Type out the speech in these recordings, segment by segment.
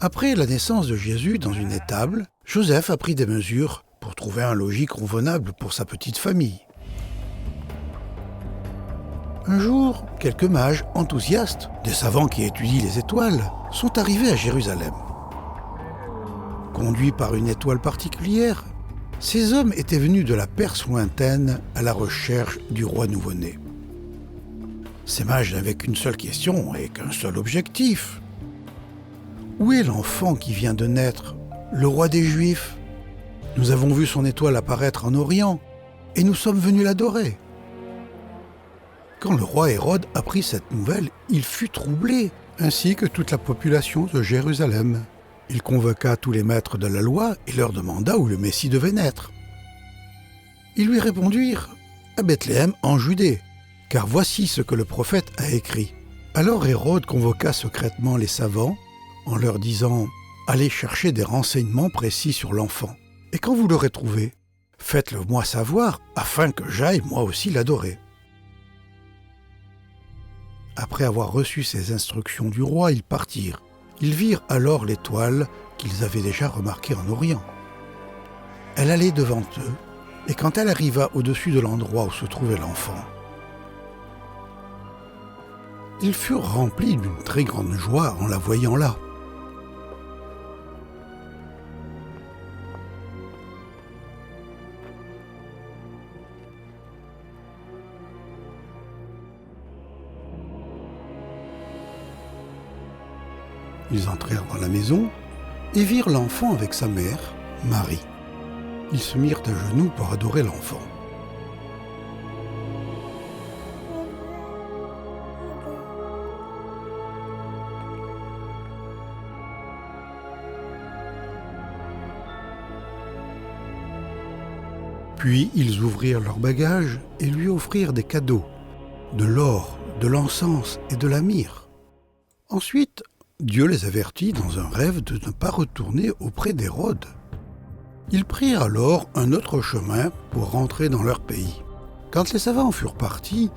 Après la naissance de Jésus dans une étable, Joseph a pris des mesures pour trouver un logis convenable pour sa petite famille. Un jour, quelques mages enthousiastes, des savants qui étudient les étoiles, sont arrivés à Jérusalem. Conduits par une étoile particulière, ces hommes étaient venus de la Perse lointaine à la recherche du roi nouveau-né. Ces mages n'avaient qu'une seule question et qu'un seul objectif. Où est l'enfant qui vient de naître, le roi des Juifs ? Nous avons vu son étoile apparaître en Orient et nous sommes venus l'adorer. Quand le roi Hérode apprit cette nouvelle, il fut troublé, ainsi que toute la population de Jérusalem. Il convoqua tous les maîtres de la loi et leur demanda où le Messie devait naître. Ils lui répondirent « À Bethléem, en Judée, car voici ce que le prophète a écrit. » Alors Hérode convoqua secrètement les savants en leur disant « Allez chercher des renseignements précis sur l'enfant. Et quand vous l'aurez trouvé, faites-le moi savoir afin que j'aille moi aussi l'adorer. » Après avoir reçu ces instructions du roi, ils partirent. Ils virent alors l'étoile qu'ils avaient déjà remarquée en Orient. Elle allait devant eux, et quand elle arriva au-dessus de l'endroit où se trouvait l'enfant, ils furent remplis d'une très grande joie en la voyant là. Ils entrèrent dans la maison et virent l'enfant avec sa mère, Marie. Ils se mirent à genoux pour adorer l'enfant. Puis ils ouvrirent leurs bagages et lui offrirent des cadeaux, de l'or, de l'encens et de la myrrhe. Ensuite, Dieu les avertit dans un rêve de ne pas retourner auprès d'Hérode. Ils prirent alors un autre chemin pour rentrer dans leur pays. Quand les savants furent partis,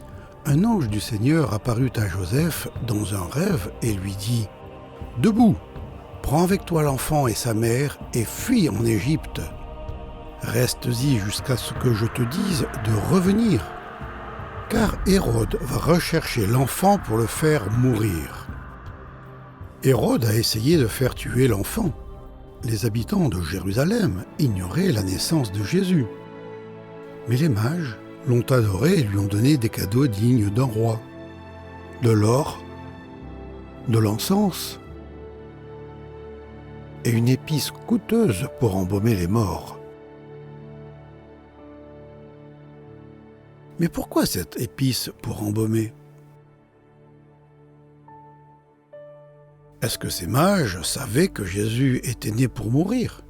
un ange du Seigneur apparut à Joseph dans un rêve et lui dit « Debout, prends avec toi l'enfant et sa mère et fuis en Égypte. Reste-y jusqu'à ce que je te dise de revenir, car Hérode va rechercher l'enfant pour le faire mourir. » Hérode a essayé de faire tuer l'enfant. Les habitants de Jérusalem ignoraient la naissance de Jésus. Mais les mages l'ont adoré et lui ont donné des cadeaux dignes d'un roi. De l'or, de l'encens et une épice coûteuse pour embaumer les morts. Mais pourquoi cette épice pour embaumer ? Est-ce que ces mages savaient que Jésus était né pour mourir ?